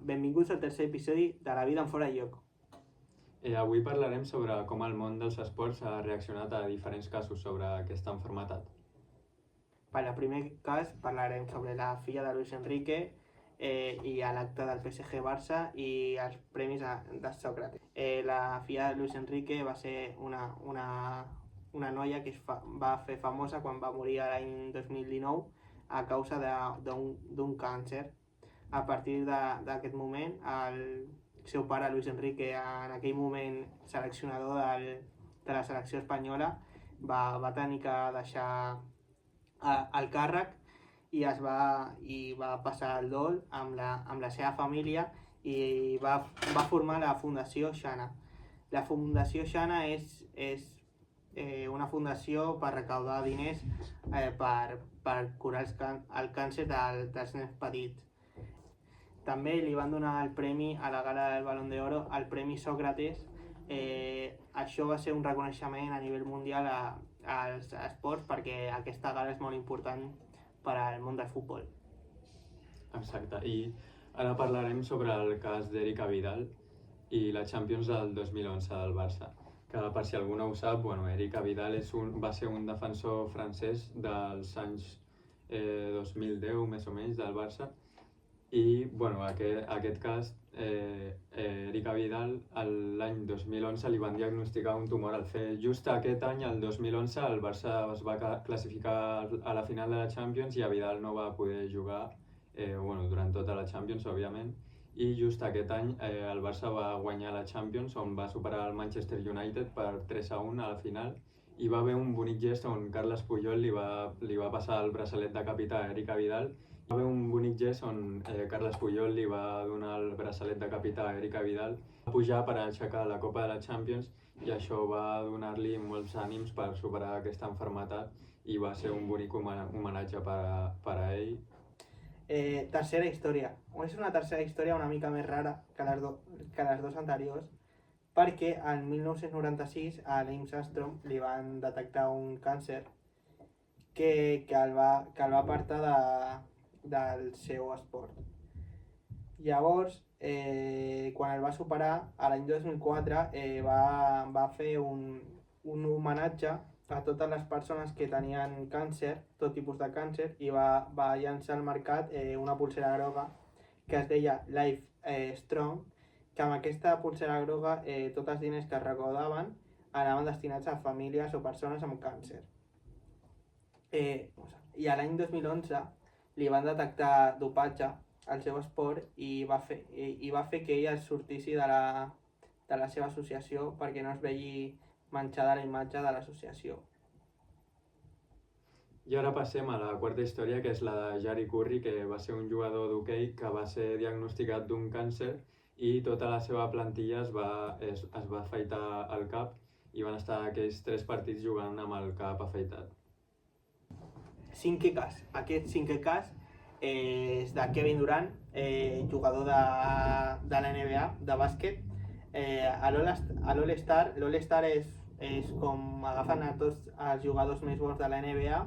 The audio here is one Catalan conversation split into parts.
benvinguts al tercer episodi de La vida en fora de lloc. Avui parlarem sobre com el món dels esports ha reaccionat a diferents casos sobre aquesta malaltia. Per al primer cas parlarem sobre la filla de Luis Enrique i l'acte del PSG-Barça i els premis de Sòcrates. La filla de Luis Enrique va ser una noia que va fer famosa quan va morir l'any 2019 a causa d'un càncer. A partir d'aquest moment, el seu pare, Luis Enrique, en aquell moment seleccionador de la selecció espanyola, va tenir que deixar el càrrec i va passar el dol amb la seva família i va formar la Fundació Xana. La Fundació Xana és una fundació per recaudar diners per curar el càncer dels nens petits. També li van donar el premi a la gala del Balón de Oro, el premi Sòcrates. Això va ser un reconeixement a nivell mundial als esports perquè aquesta gala és molt important per al món del futbol. Exacte, i ara parlarem sobre el cas d'Eric Abidal i la Champions del 2011 del Barça. Que per si algú no ho sap, Eric Abidal va ser un defensor francès dels anys 2010 més o menys del Barça. I aquest cas, Eric Abidal, l'any 2011 li van diagnosticar un tumor al fetge. Just aquest any, el 2011, el Barça es va classificar a la final de la Champions i Abidal no va poder jugar durant tota la Champions, òbviament. I just aquest any el Barça va guanyar la Champions, on va superar el Manchester United per 3-1 a la final. I va haver un bonic gest on Carles Puyol li va passar el braçalet de capità a Eric Abidal. Hi va haver un bonic gest on Carles Puyol li va donar el braçalet de capità a Eric Abidal. Va pujar per aixecar la Copa de la Champions i això va donar-li molts ànims per superar aquesta malaltia i va ser un bonic homenatge per a ell. Tercera història. És una tercera història una mica més rara que les dues anteriors perquè el 1996 a Lance Armstrong li van detectar un càncer que el va apartar del seu esport. Llavors, quan el va superar, l'any 2004 va fer un homenatge a totes les persones que tenien càncer, tot tipus de càncer, i va llançar al mercat una pulsera groga que es deia Life Strong, que amb aquesta pulsera groga tots els diners que es recaudaven anaven destinats a famílies o persones amb càncer. I a l'any 2011 li van detectar dopatge al seu esport i va fer que ella sortissi de la seva associació perquè no es vegi manxada la imatge de l'associació. I ara passem a la quarta història, que és la de Jari Kurri, que va ser un jugador d'hoquei que va ser diagnosticat d'un càncer i tota la seva plantilla es va afaitar el cap i van estar aquells 3 partits jugant amb el cap afaitat. Cinquè cas. Aquest cinquè cas és de Kevin Durant, jugador de la NBA, de bàsquet. A l'All-Star és com agafen a tots els jugadors més bons de la NBA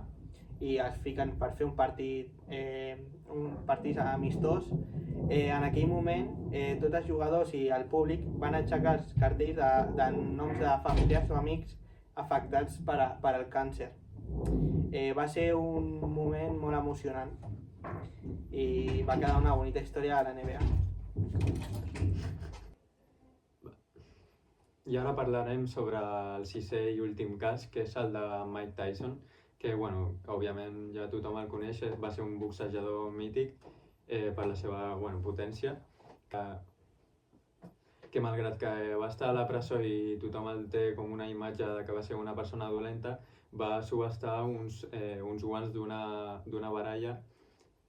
i els fiquen per fer un partit amistós. En aquell moment, tots els jugadors i el públic van aixecar els cartells de noms de famílies o amics afectats per al càncer. Va ser un moment molt emocionant i va quedar una bonita història a la NBA. I ara parlarem sobre el sisè i últim cas, que és el de Mike Tyson, que, òbviament ja tothom el coneix, va ser un boxejador mític per la seva potència, que malgrat que va estar a la presó i tothom el té com una imatge de que va ser una persona dolenta, va subhastar uns guants d'una baralla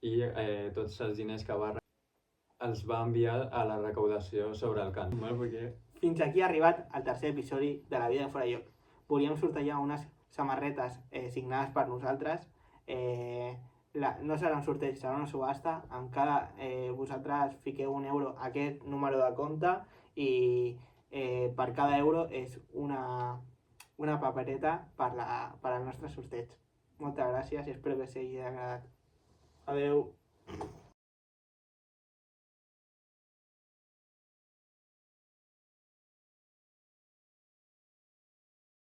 i tots els diners que va els va enviar a la recaudació sobre el càncer. Fins aquí ha arribat el tercer episodi de La vida en fora de lloc. Volíem sortejar unes samarretes signades per nosaltres. No serà un sorteig, serà una subhasta. Amb cada vosaltres fiqueu €1 a aquest número de compte i per cada euro és una papereta per al nostre sorteig. Moltes gràcies i espero que us hagi agradat. Adeu.